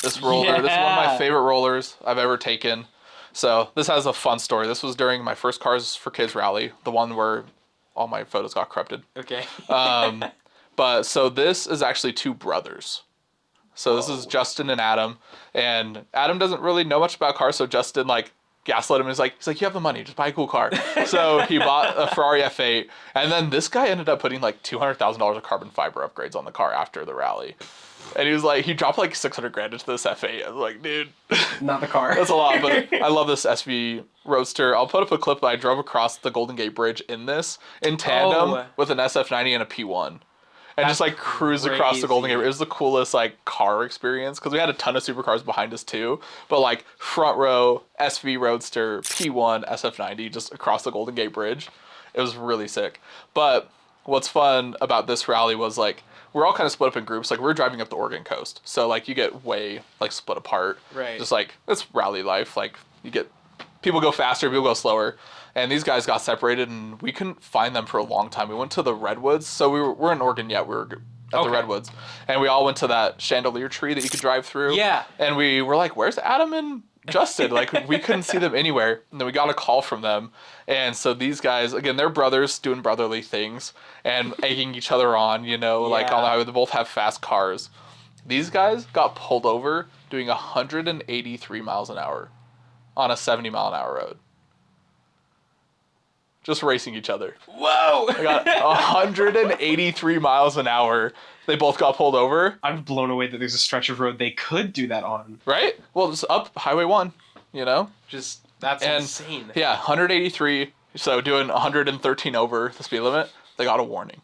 This roller. This is one of my Yeah. favorite rollers I've ever taken. So this has a fun story. This was during my first Cars for Kids rally, the one where all my photos got corrupted. Okay. But so this is actually two brothers. So this is Justin and Adam, and Adam doesn't really know much about cars, so Justin like gaslit him. He's like, you have the money, just buy a cool car. So he bought a Ferrari F8, and then this guy ended up putting like $200,000 of carbon fiber upgrades on the car after the rally. And he was like, he dropped like 600 grand into this F8. I was like, dude, Not the car. that's a lot, but I love this SV Roadster. I'll put up a clip. I drove across the Golden Gate Bridge in this in tandem with an SF90 and a P1. And just like cruise across the Golden Gate. It was the coolest like car experience because we had a ton of supercars behind us too. But like front row SV Roadster P1 SF90 just across the Golden Gate Bridge. It was really sick. But what's fun about this rally was like we're all kind of split up in groups. Like we're driving up the Oregon coast, so like you get way like split apart. Right. Just like it's rally life. Like you get people go faster, people go slower. And these guys got separated, and we couldn't find them for a long time. We went to the Redwoods. So we're in Oregon yet. We were at the Redwoods. And we all went to that chandelier tree that you could drive through. Yeah. And we were like, where's Adam and Justin? Like, we couldn't see them anywhere. And then we got a call from them. And so these guys, again, they're brothers doing brotherly things and egging each other on, you know, like on the highway. They both have fast cars. These guys got pulled over doing 183 miles an hour on a 70-mile-an-hour road. Just racing each other. Whoa! They got 183 miles an hour. They both got pulled over. I'm blown away that there's a stretch of road they could do that on. Right? Well, it's up Highway 1, you know? That's And, insane. Yeah, 183. So doing 113 over the speed limit, they got a warning.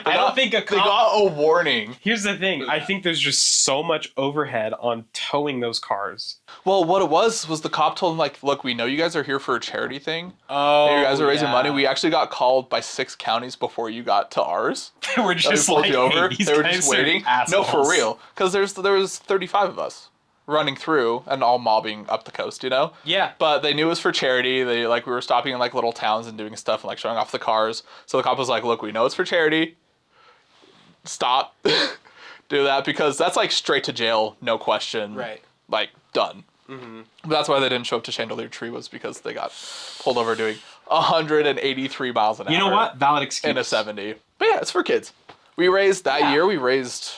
I don't think They got a warning. Here's the thing. I think there's just so much overhead on towing those cars. Well, what it was the cop told them, like, look, we know you guys are here for a charity thing. Oh, You guys are raising money. We actually got called by 6 counties before you got to ours. They were just They pulled like, you over. hey, these They were guys just are waiting. assholes. No, for real. Because there was 35 of us running through and all mobbing up the coast, you know? Yeah. But they knew it was for charity. They we were stopping in like little towns and doing stuff and like showing off the cars. So the cop was like, look, we know it's for charity. Stop. Do that because that's like straight to jail, no question. Right. Like done. Mm-hmm. But that's why they didn't show up to Chandelier Tree was because they got pulled over doing 183 miles an hour. You know what? Valid excuse. In a 70. But yeah, it's for kids. We raised that year. We raised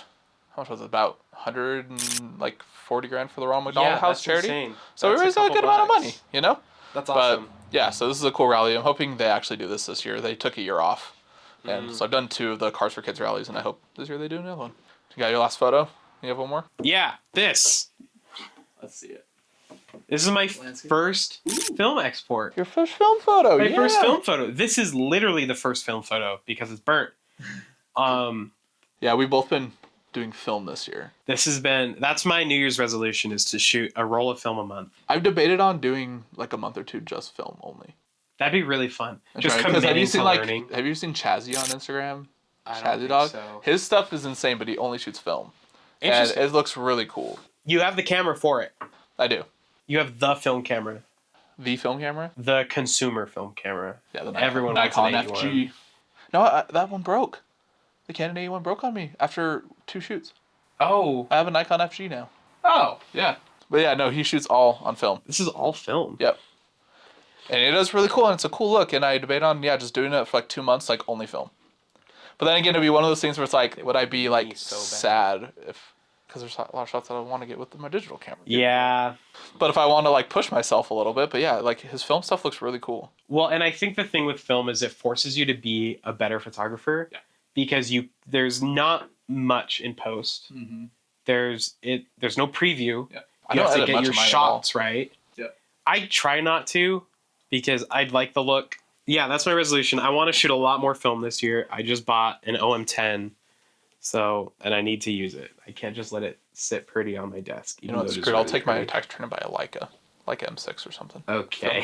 how much was it? About 140 grand for the Ronald McDonald House that's charity. insane. So That's we raised a good amount of $2 money, you know. That's But awesome. yeah, so this is a cool rally. I'm hoping they actually do this year. They took a year off. And so I've done 2 of the Cars for Kids rallies, and I hope this year they do another one. You got your last photo? You have one more? Yeah, this. Let's see it. This is my first film export. Your first film photo. My first film photo. This is literally the first film photo because it's burnt. Yeah, we've both been doing film this year. That's my New Year's resolution is to shoot a roll of film a month. I've debated on doing like a month or 2 just film only. That'd be really fun. Just Because committing have you seen to learning. have you seen Chazzy on Instagram? I don't Chazzy think Dog. so. His stuff is insane, but he only shoots film. And Interesting. it looks really cool. You have the camera for it. I do. You have the film camera. The film camera? The consumer film camera. Yeah, the Everyone wants an Nikon 81. FG. No, that one broke. The Canon 81 broke on me after 2 shoots. Oh. I have a Nikon FG now. Oh. Yeah. But yeah, no, he shoots all on film. This is all film. Yep. And it is really cool, and it's a cool look. And I debate on, just doing it for like 2 months, like only film. But then again, it'd be one of those things where it's like, would I be like so bad. sad if, because there's a lot of shots that I want to get with my digital camera. Yeah. But if I want to like push myself a little bit, but yeah, like his film stuff looks really cool. Well, and I think the thing with film is it forces you to be a better photographer. Yeah. Because there's not much in post. Mm-hmm. There's no preview. Yeah. You have to edit get much your of mine at shots right. Yeah. I try not to because I'd like the look. Yeah, that's my resolution. I want to shoot a lot more film this year. I just bought an OM10, and I need to use it. I can't just let it sit pretty on my desk. You know what's great? I'll take my tax return and buy a Leica M6 or something. Okay.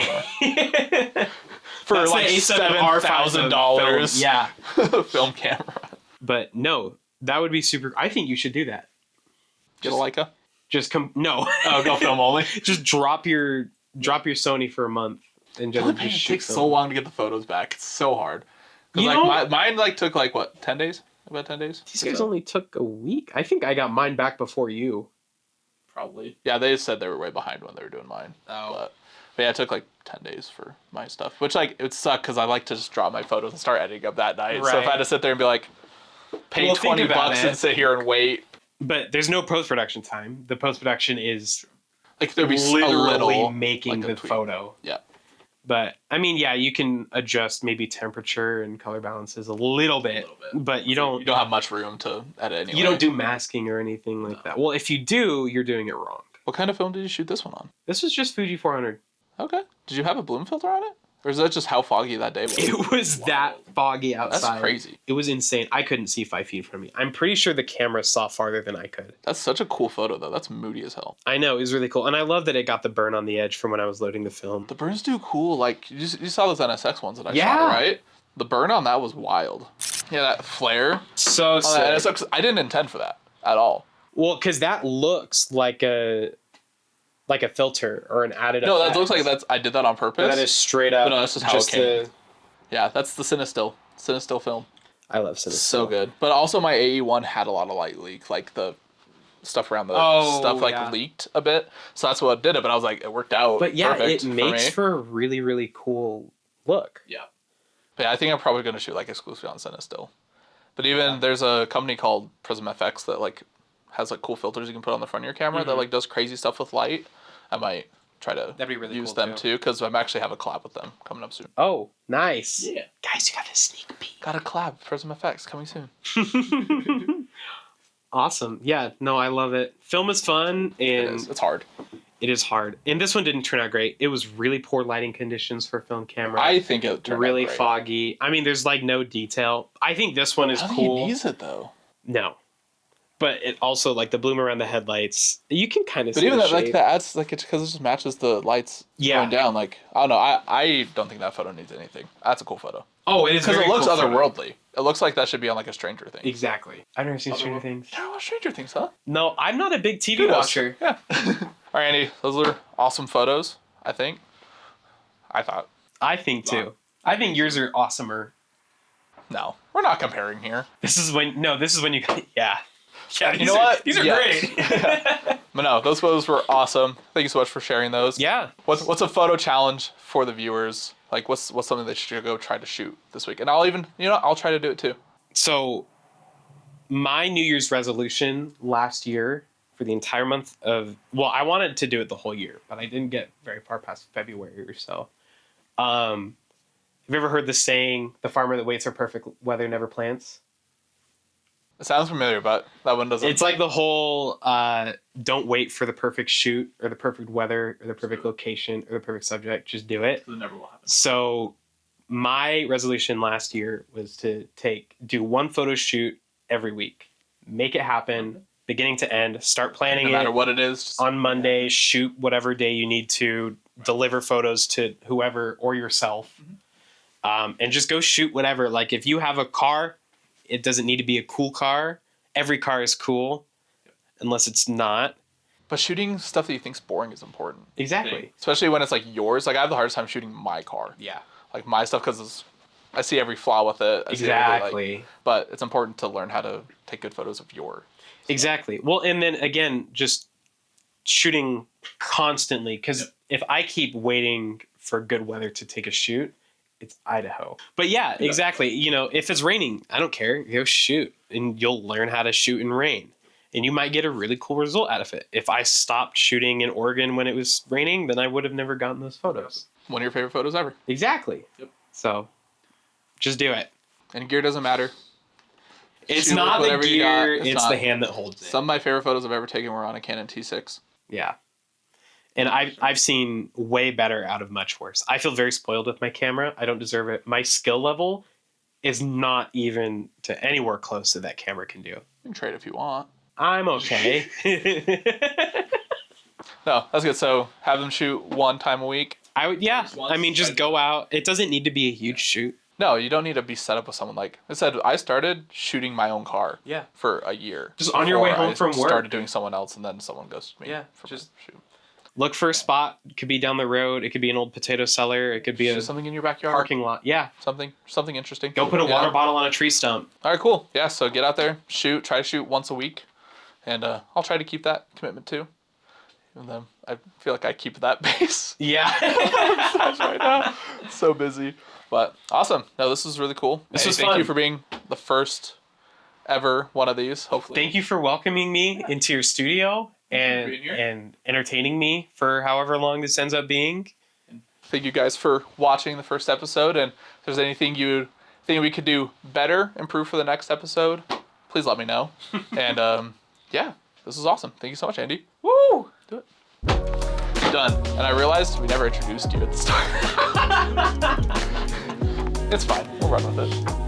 For That's like the A7R $7,000. Yeah. Film camera. But no, that would be super. I think you should do that. Get a Leica? Just no. Oh, go film only. Just drop your Sony for a month and just It shoot takes film. so long to get the photos back. It's so hard. Because You like know- mine like took like what, 10 days? About 10 days? These guys only took a week. I think I got mine back before you. Probably. Yeah, they said they were way behind when they were doing mine. But yeah, it took like 10 days for my stuff. Which like it would suck because I like to just drop my photos and start editing up that night. So if I had to sit there and be like, pay Well, think $20 about it. and sit here and wait. But there's no post-production time. The post-production is Like there'd be a literally little making like a the tweak. photo. Yeah. But I mean, yeah, you can adjust maybe temperature and color balances a little bit, but you don't have much room to edit anyway. you don't do masking or anything like that. Well, if you do, you're doing it wrong. What kind of film did you shoot this one on? This was just Fuji 400. Okay. Did you have a bloom filter on it? Or is that just how foggy that day was? It was that foggy outside. That's crazy. It was insane. I couldn't see 5 feet from me. I'm pretty sure the camera saw farther than I could. That's such a cool photo, though. That's moody as hell. I know, it was really cool. And I love that it got the burn on the edge from when I was loading the film. The burns do cool. Like, you saw those NSX ones that I Yeah. shot, right? The burn on that was wild. Yeah, that flare So on that NSX, I didn't intend for that at all. Well, because that looks like a filter or an added No, effect. that looks like I did that on purpose. But that is straight up. But no, that's just how it came. the- Yeah, that's the Cinestill film. I love Cinestill. So good. But also my AE1 had a lot of light leak. Like the stuff around the stuff leaked a bit. So that's what did it. But I was like, it worked out. But yeah, perfect it makes me. for a really, really cool look. Yeah. But yeah, I think I'm probably going to shoot like exclusively on Cinestill. But even there's a company called Prism FX that like has like cool filters you can put on the front of your camera that like does crazy stuff with light. I might try to That'd be really use cool, them too because I'm actually have a collab with them coming up soon. Oh, nice. Yeah. Guys, you got a sneak peek. Got a collab, Prism FX coming soon. Awesome. Yeah, no, I love it. Film is fun and It's hard. it is hard. And this one didn't turn out great. It was really poor lighting conditions for film camera. I think it turned really out great. foggy. I mean, there's like no detail. I think this one is I don't think cool. he needs it though. No. But it also, like, the bloom around the headlights, you can kind of see But even the that, like shape. that adds like it's because it just matches the lights going down. Like I don't know. I don't think that photo needs anything. That's a cool photo Oh, it is because very it looks cool photo. otherworldly. It looks like that should be on like a Stranger Thing. Exactly. I've never seen Stranger Things. Yeah, well, Stranger Things, huh? No, I'm not a big TV Kudos. watcher. Yeah. All right, Andy. Those are awesome photos. I think. I thought. I think too. I think yours are awesomer. No, we're not comparing here. This is when you yeah. Yeah, You know what? These are Yes. great. But no, those photos were awesome. Thank you so much for sharing those. Yeah. What's a photo challenge for the viewers? Like, what's something they should go try to shoot this week? And I'll even, I'll try to do it too. So, my New Year's resolution last year for the entire month of, well, I wanted to do it the whole year, but I didn't get very far past February or so. Have you ever heard the saying, the farmer that waits for perfect weather never plants? It sounds familiar, but that one doesn't. It's like the whole don't wait for the perfect shoot or the perfect weather or the perfect location or the perfect subject. Just do it. It never will happen. So my resolution last year was to do one photo shoot every week. Make it happen, beginning to end. Start planning No matter it what it is. Just, on Monday. Shoot whatever day you need to. Deliver photos to whoever or yourself. And just go shoot whatever. Like if you have a car, it doesn't need to be a cool car. Every car is cool, unless it's not. but shooting stuff that you think's boring is important. Exactly. Especially when it's like yours. Like I have the hardest time shooting my car. Yeah. Like my stuff because I see every flaw with it. I see every, Exactly. but it's important to learn how to take good photos of your. Exactly. Well, and then again, just shooting constantly, because if I keep waiting for good weather to take a shoot, it's Idaho. But yeah, exactly. You know, if it's raining, I don't care. Go shoot, and you'll learn how to shoot in rain, and you might get a really cool result out of it. If I stopped shooting in Oregon when it was raining, then I would have never gotten those photos. One of your favorite photos ever. Exactly. Yep. So, just do it. And gear doesn't matter. It's Shoot not with the whatever you got. gear; it's not. the hand that holds it. Some of my favorite photos I've ever taken were on a Canon T6. Yeah. And I've seen way better out of much worse. I feel very spoiled with my camera. I don't deserve it. My skill level is not even to anywhere close to that camera can do. You can trade if you want. I'm okay. No, that's good. So have them shoot one time a week. I would, yeah. I mean, just go out. It doesn't need to be a huge shoot. No, you don't need to be set up with someone. Like I said, I started shooting my own car. Yeah. For a year. Just on your way before home from work. Started doing someone else, and then someone goes to me. Yeah, For just my shoot. Look for a spot. It could be down the road. It could be an old potato cellar. It could be a Shoot something in your backyard. parking lot. Yeah. Something interesting. Go put a water bottle on a tree stump. All right, cool. Yeah, so get out there, shoot. Try to shoot once a week, and I'll try to keep that commitment too. And then I feel like I keep that pace. Yeah. Right now, so busy, but awesome. No, this was really cool. This was Thank fun. you for being the first ever one of these. Hopefully, Thank you for welcoming me into your studio and being here. and entertaining me for however long this ends up being. Thank you guys for watching the first episode. And if there's anything you think we could do better, improve for the next episode, please let me know. And yeah, this was awesome. Thank you so much, Andy. Woo! Do it. Done. And I realized we never introduced you at the start. It's fine. We'll run with it.